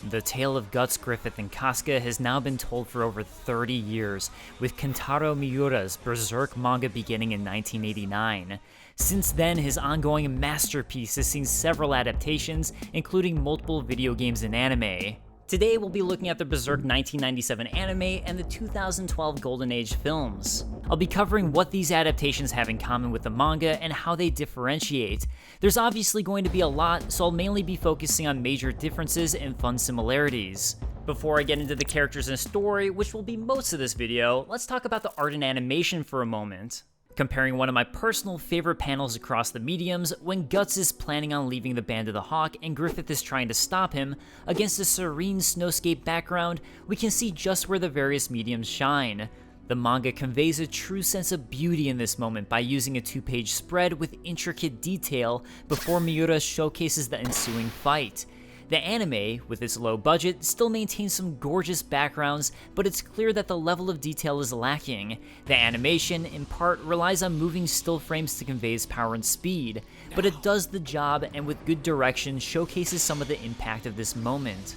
The tale of Guts, Griffith, and Casca has now been told for over 30 years, with Kentaro Miura's Berserk manga beginning in 1989. Since then, his ongoing masterpiece has seen several adaptations, including multiple video games and anime. Today, we'll be looking at the Berserk 1997 anime and the 2012 Golden Age films. I'll be covering what these adaptations have in common with the manga and how they differentiate. There's obviously going to be a lot, so I'll mainly be focusing on major differences and fun similarities. Before I get into the characters and story, which will be most of this video, let's talk about the art and animation for a moment. Comparing one of my personal favorite panels across the mediums, when Guts is planning on leaving the Band of the Hawk and Griffith is trying to stop him, against a serene snowscape background, we can see just where the various mediums shine. The manga conveys a true sense of beauty in this moment by using a 2-page spread with intricate detail before Miura showcases the ensuing fight. The anime, with its low budget, still maintains some gorgeous backgrounds, but it's clear that the level of detail is lacking. The animation, in part, relies on moving still frames to convey its power and speed, but it does the job and with good direction showcases some of the impact of this moment.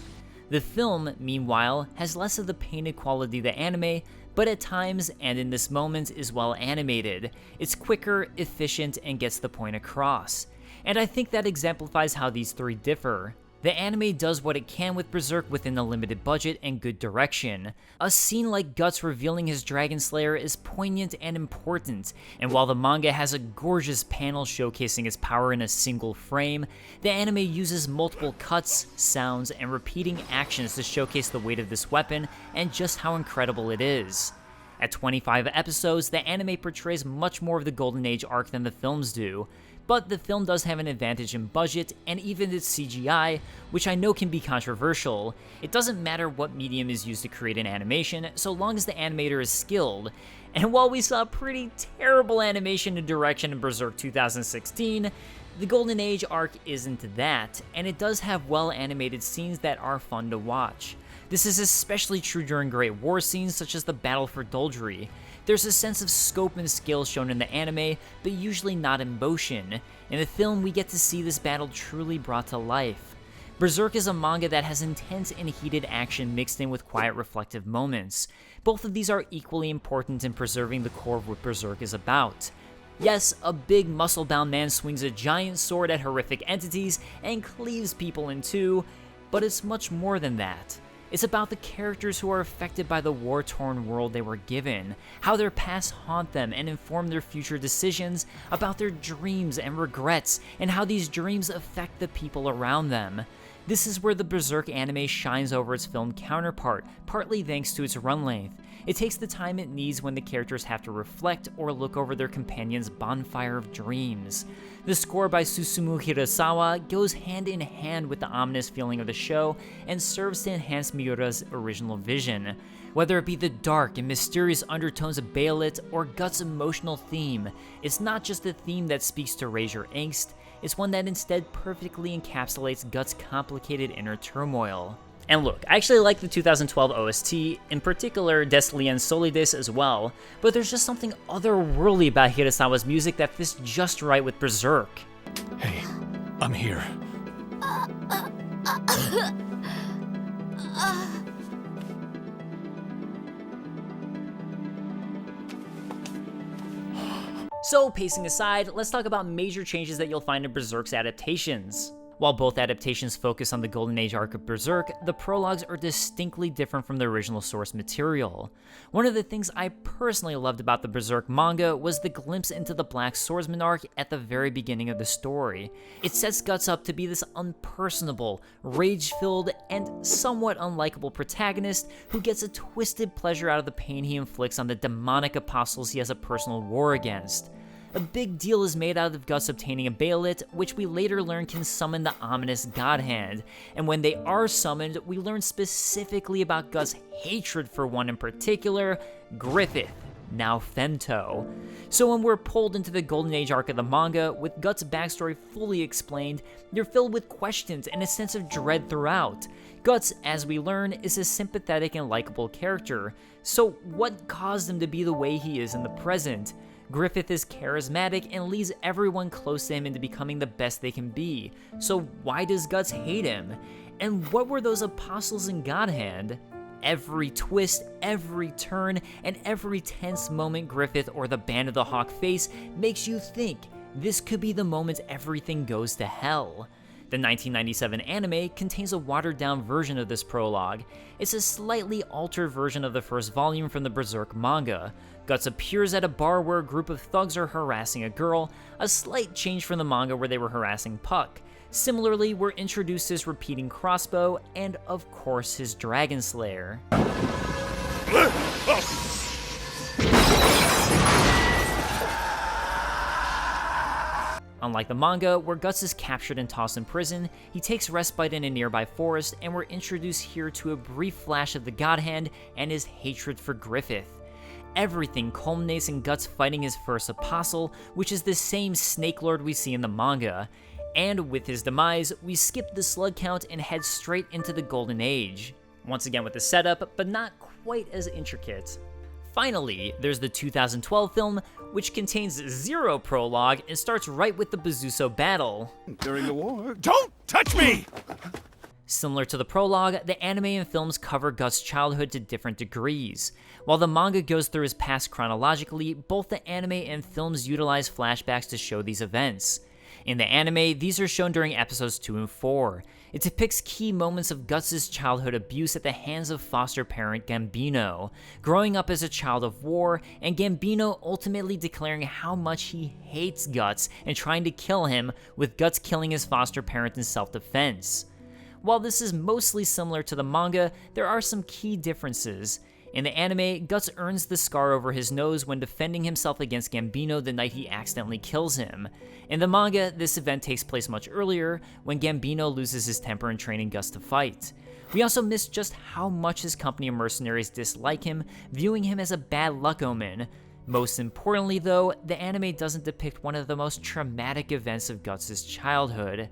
The film, meanwhile, has less of the painted quality of the anime, but at times, and in this moment, is well animated. It's quicker, efficient, and gets the point across. And I think that exemplifies how these three differ. The anime does what it can with Berserk within a limited budget and good direction. A scene like Guts revealing his Dragon Slayer is poignant and important, and while the manga has a gorgeous panel showcasing its power in a single frame, the anime uses multiple cuts, sounds, and repeating actions to showcase the weight of this weapon and just how incredible it is. At 25 episodes, the anime portrays much more of the Golden Age arc than the films do, but the film does have an advantage in budget and even its CGI, which I know can be controversial. It doesn't matter what medium is used to create an animation, so long as the animator is skilled. And while we saw pretty terrible animation and direction in Berserk 2016, the Golden Age arc isn't that, and it does have well-animated scenes that are fun to watch. This is especially true during Great War scenes such as the Battle for Doldry. There's a sense of scope and scale shown in the anime, but usually not in motion. In the film, we get to see this battle truly brought to life. Berserk is a manga that has intense and heated action mixed in with quiet reflective moments. Both of these are equally important in preserving the core of what Berserk is about. Yes, a big muscle-bound man swings a giant sword at horrific entities and cleaves people in two, but it's much more than that. It's about the characters who are affected by the war-torn world they were given, how their past haunt them and inform their future decisions, about their dreams and regrets, and how these dreams affect the people around them. This is where the Berserk anime shines over its film counterpart, partly thanks to its run length. It takes the time it needs when the characters have to reflect or look over their companion's bonfire of dreams. The score by Susumu Hirasawa goes hand in hand with the ominous feeling of the show and serves to enhance Miura's original vision. Whether it be the dark and mysterious undertones of Baelit or Guts' emotional theme, it's not just a theme that speaks to raise your angst, it's one that instead perfectly encapsulates Guts' complicated inner turmoil. And look, I actually like the 2012 OST, in particular Des Liens Solides as well, but there's just something otherworldly about Hirasawa's music that fits just right with Berserk. Hey, I'm here. So, pacing aside, let's talk about major changes that you'll find in Berserk's adaptations. While both adaptations focus on the Golden Age arc of Berserk, the prologues are distinctly different from the original source material. One of the things I personally loved about the Berserk manga was the glimpse into the Black Swordsman arc at the very beginning of the story. It sets Guts up to be this unpersonable, rage-filled, and somewhat unlikable protagonist who gets a twisted pleasure out of the pain he inflicts on the demonic apostles he has a personal war against. A big deal is made out of Guts obtaining a Baelit, which we later learn can summon the ominous God Hand, and when they are summoned, we learn specifically about Guts' hatred for one in particular, Griffith. now femto. So when we're pulled into the Golden Age arc of the manga, with Guts' backstory fully explained, you're filled with questions and a sense of dread throughout. Guts, as we learn, is a sympathetic and likable character, so what caused him to be the way he is in the present? Griffith is charismatic and leads everyone close to him into becoming the best they can be, so why does Guts hate him? And what were those apostles in God Hand? Every twist, every turn, and every tense moment Griffith or the Band of the Hawk face makes you think this could be the moment everything goes to hell. The 1997 anime contains a watered-down version of this prologue. It's a slightly altered version of the first volume from the Berserk manga. Guts appears at a bar where a group of thugs are harassing a girl, a slight change from the manga where they were harassing Puck. Similarly, we're introduced to his repeating crossbow, and of course his Dragon Slayer. Unlike the manga, where Guts is captured and tossed in prison, he takes respite in a nearby forest, and we're introduced here to a brief flash of the God Hand and his hatred for Griffith. Everything culminates in Guts fighting his first apostle, which is the same Snake Lord we see in the manga. And with his demise, we skip the slug count and head straight into the Golden Age. Once again with the setup, but not quite as intricate. Finally, there's the 2012 film, which contains zero prologue and starts right with the Bezuso battle. During the war, Don't touch me! Similar to the prologue, the anime and films cover Guts' childhood to different degrees. While the manga goes through his past chronologically, both the anime and films utilize flashbacks to show these events. In the anime, these are shown during episodes 2 and 4. It depicts key moments of Guts' childhood abuse at the hands of foster parent Gambino, growing up as a child of war, and Gambino ultimately declaring how much he hates Guts and trying to kill him, with Guts killing his foster parent in self-defense. While this is mostly similar to the manga, there are some key differences. In the anime, Guts earns the scar over his nose when defending himself against Gambino the night he accidentally kills him. In the manga, this event takes place much earlier, when Gambino loses his temper and training Guts to fight. We also miss just how much his company of mercenaries dislike him, viewing him as a bad luck omen. Most importantly though, the anime doesn't depict one of the most traumatic events of Guts' childhood,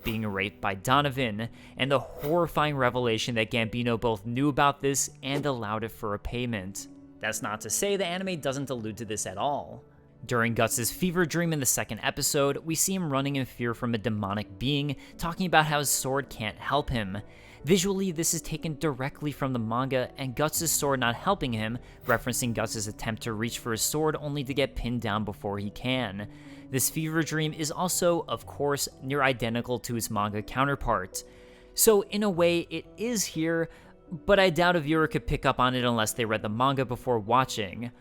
being raped by Donovan, and the horrifying revelation that Gambino both knew about this and allowed it for a payment. That's not to say the anime doesn't allude to this at all. During Guts' fever dream in the second episode, we see him running in fear from a demonic being, talking about how his sword can't help him. Visually, this is taken directly from the manga, and Guts' sword not helping him, referencing Guts' attempt to reach for his sword only to get pinned down before he can. This fever dream is also, of course, near identical to its manga counterpart. So in a way, it is here, but I doubt a viewer could pick up on it unless they read the manga before watching.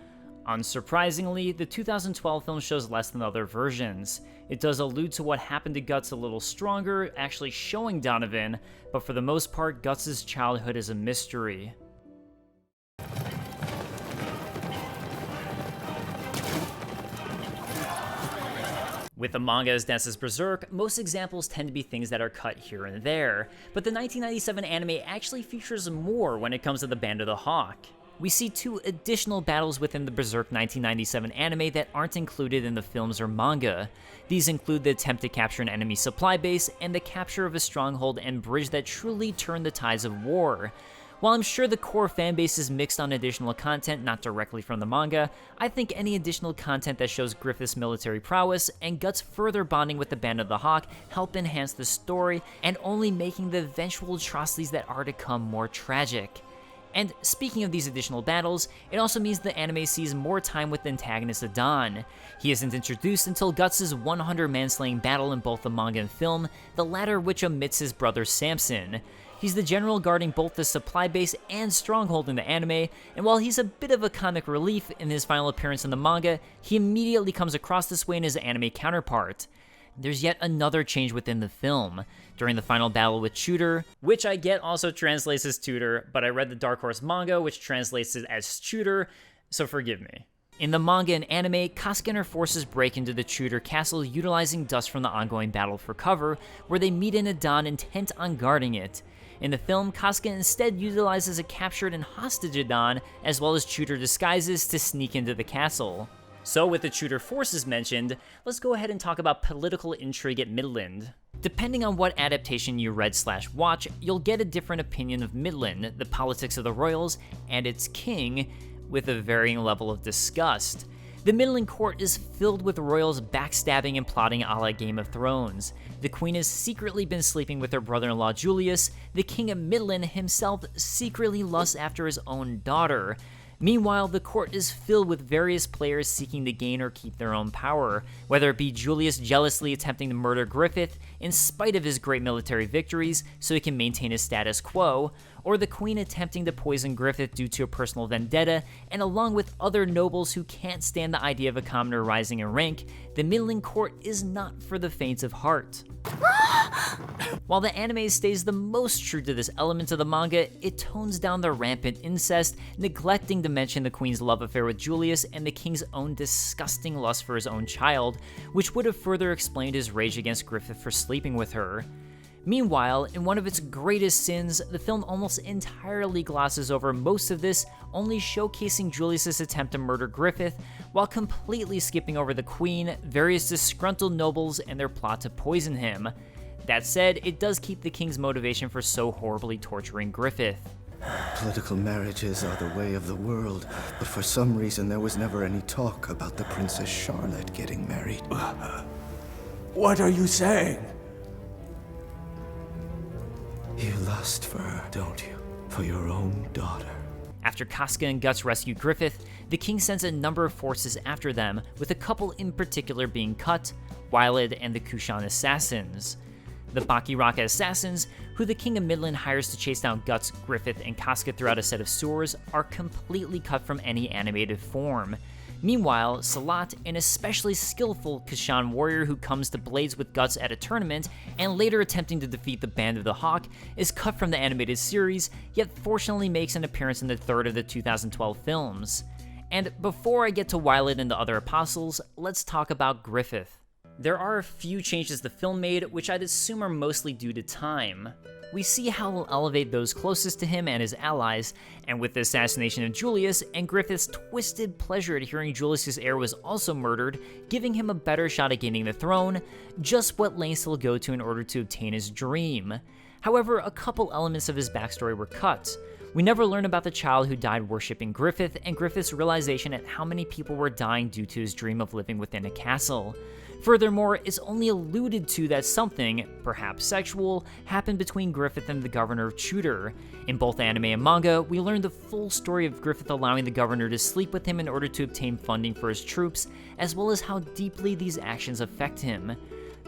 Unsurprisingly, the 2012 film shows less than other versions. It does allude to what happened to Guts a little stronger, actually showing Donovan, but for the most part, Guts' childhood is a mystery. With the manga as dense as Berserk, most examples tend to be things that are cut here and there, but the 1997 anime actually features more when it comes to the Band of the Hawk. We see 2 additional battles within the Berserk 1997 anime that aren't included in the films or manga. These include the attempt to capture an enemy supply base and the capture of a stronghold and bridge that truly turned the tides of war. While I'm sure the core fanbase is mixed on additional content not directly from the manga, I think any additional content that shows Griffith's military prowess and Guts further bonding with the Band of the Hawk help enhance the story and only making the eventual atrocities that are to come more tragic. And speaking of these additional battles, it also means the anime sees more time with the antagonist Adon. He isn't introduced until Guts' 100-man slaying battle in both the manga and film, the latter which omits his brother Samson. He's the general guarding both the supply base and stronghold in the anime, and while he's a bit of a comic relief in his final appearance in the manga, he immediately comes across this way in his anime counterpart. There's yet another change within the film. During the final battle with Tutor, which I get also translates as Tutor, but I read the Dark Horse manga, which translates it as Tutor, so forgive me. In the manga and anime, Casca and her forces break into the Tutor castle utilizing dust from the ongoing battle for cover, where they meet an Adon intent on guarding it. In the film, Casca instead utilizes a captured and hostage Adon, as well as Tudor disguises to sneak into the castle. So with the Tudor forces mentioned, let's go ahead and talk about political intrigue at Midland. Depending on what adaptation you read/watch, you'll get a different opinion of Midland, the politics of the royals, and its king, with a varying level of disgust. The Midland court is filled with royals backstabbing and plotting a la Game of Thrones. The queen has secretly been sleeping with her brother-in-law Julius. The king of Midland himself secretly lusts after his own daughter. Meanwhile, the court is filled with various players seeking to gain or keep their own power, whether it be Julius jealously attempting to murder Griffith in spite of his great military victories so he can maintain his status quo, or the queen attempting to poison Griffith due to a personal vendetta, and along with other nobles who can't stand the idea of a commoner rising in rank, the Midland court is not for the faint of heart. While the anime stays the most true to this element of the manga, it tones down the rampant incest, neglecting to mention the queen's love affair with Julius and the king's own disgusting lust for his own child, which would have further explained his rage against Griffith for sleeping with her. Meanwhile, in one of its greatest sins, the film almost entirely glosses over most of this, only showcasing Julius's attempt to murder Griffith, while completely skipping over the queen, various disgruntled nobles, and their plot to poison him. That said, it does keep the king's motivation for so horribly torturing Griffith. Political marriages are the way of the world, but for some reason there was never any talk about the Princess Charlotte getting married. What are you saying? You lust for her, don't you? For your own daughter. After Casca and Guts rescue Griffith, the king sends a number of forces after them, with a couple in particular being cut, Wylad and the Kushan assassins. The Bakiraka assassins, who the king of Midland hires to chase down Guts, Griffith, and Casca throughout a set of sewers, are completely cut from any animated form. Meanwhile, Salat, an especially skillful Kushan warrior who comes to blades with Guts at a tournament, and later attempting to defeat the Band of the Hawk, is cut from the animated series, yet fortunately makes an appearance in the third of the 2012 films. And before I get to Wylad and the other apostles, let's talk about Griffith. There are a few changes the film made, which I'd assume are mostly due to time. We see how he'll elevate those closest to him and his allies, and with the assassination of Julius and Griffith's twisted pleasure at hearing Julius's heir was also murdered, giving him a better shot at gaining the throne, just what lengths he'll go to in order to obtain his dream. However, a couple elements of his backstory were cut. We never learn about the child who died worshipping Griffith, and Griffith's realization at how many people were dying due to his dream of living within a castle. Furthermore, it's only alluded to that something, perhaps sexual, happened between Griffith and the governor of Tudor. In both anime and manga, we learn the full story of Griffith allowing the governor to sleep with him in order to obtain funding for his troops, as well as how deeply these actions affect him.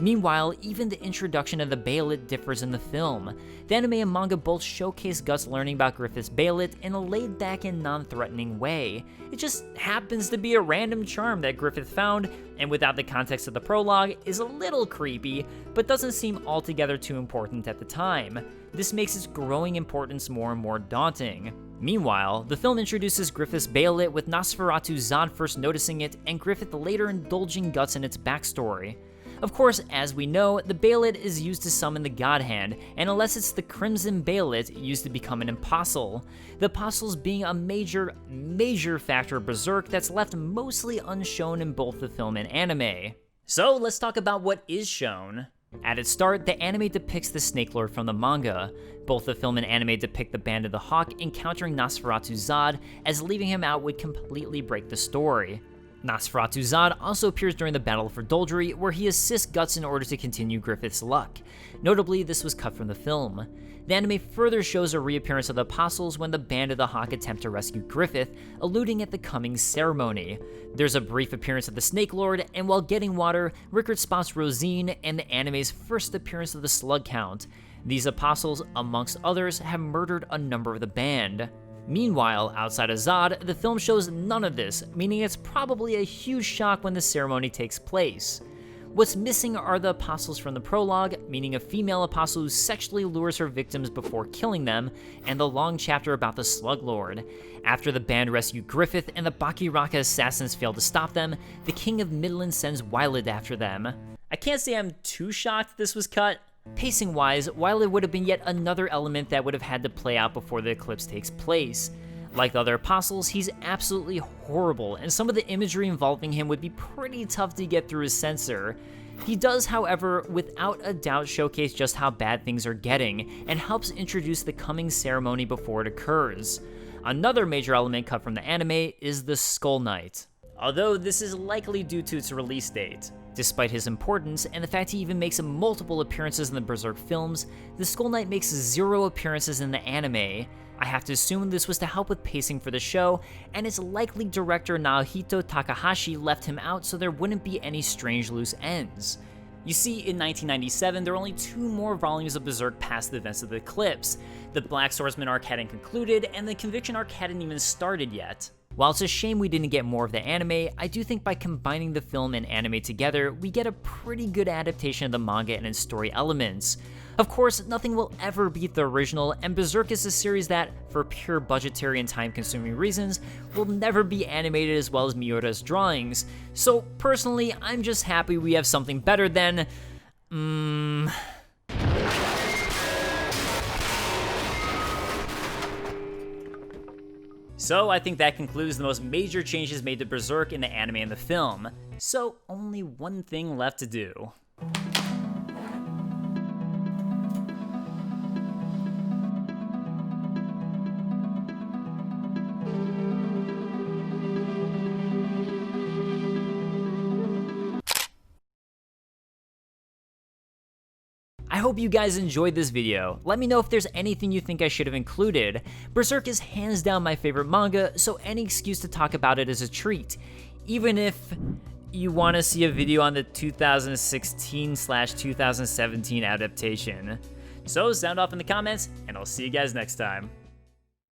Meanwhile, even the introduction of the Baalit differs in the film. The anime and manga both showcase Guts learning about Griffith's Baalit in a laid-back and non-threatening way. It just happens to be a random charm that Griffith found, and without the context of the prologue, is a little creepy, but doesn't seem altogether too important at the time. This makes its growing importance more and more daunting. Meanwhile, the film introduces Griffith's Baalit with Nosferatu Zod first noticing it, and Griffith later indulging Guts in its backstory. Of course, as we know, the Baalit is used to summon the God Hand, and unless it's the Crimson Baalit, used to become an apostle. The apostles being a major factor of Berserk that's left mostly unshown in both the film and anime. So let's talk about what is shown. At its start, the anime depicts the Snake Lord from the manga. Both the film and anime depict the Band of the Hawk encountering Nosferatu Zod, as leaving him out would completely break the story. Nosferatu Zod also appears during the Battle for Doldry, where he assists Guts in order to continue Griffith's luck. Notably, this was cut from the film. The anime further shows a reappearance of the Apostles when the Band of the Hawk attempt to rescue Griffith, alluding at the coming ceremony. There's a brief appearance of the Snake Lord, and while getting water, Rickard spots Rosine and the anime's first appearance of the Slug Count. These Apostles, amongst others, have murdered a number of the band. Meanwhile, outside of Zod, the film shows none of this, meaning it's probably a huge shock when the ceremony takes place. What's missing are the apostles from the prologue, meaning a female apostle who sexually lures her victims before killing them, and the long chapter about the Slug Lord. After the band rescue Griffith and the Bakiraka assassins fail to stop them, the King of Midland sends Wylad after them. I can't say I'm too shocked this was cut. Pacing-wise, while it would have been yet another element that would have had to play out before the eclipse takes place. Like the other apostles, he's absolutely horrible, and some of the imagery involving him would be pretty tough to get through his censor. He does, however, without a doubt showcase just how bad things are getting, and helps introduce the coming ceremony before it occurs. Another major element cut from the anime is the Skull Knight, although this is likely due to its release date. Despite his importance, and the fact he even makes multiple appearances in the Berserk films, the Skull Knight makes 0 appearances in the anime. I have to assume this was to help with pacing for the show, and it's likely director Naohito Takahashi left him out so there wouldn't be any strange loose ends. You see, in 1997, there were only 2 more volumes of Berserk past the events of the eclipse. The Black Swordsman arc hadn't concluded, and the Conviction arc hadn't even started yet. While it's a shame we didn't get more of the anime, I do think by combining the film and anime together, we get a pretty good adaptation of the manga and its story elements. Of course, nothing will ever beat the original, and Berserk is a series that, for pure budgetary and time-consuming reasons, will never be animated as well as Miura's drawings. So personally, I'm just happy we have something better than... So I think that concludes the most major changes made to Berserk in the anime and the film. So only one thing left to do. I hope you guys enjoyed this video. Let me know if there's anything you think I should have included. Berserk is hands down my favorite manga, so any excuse to talk about it is a treat. Even if you want to see a video on the 2016/2017 adaptation. So sound off in the comments, and I'll see you guys next time.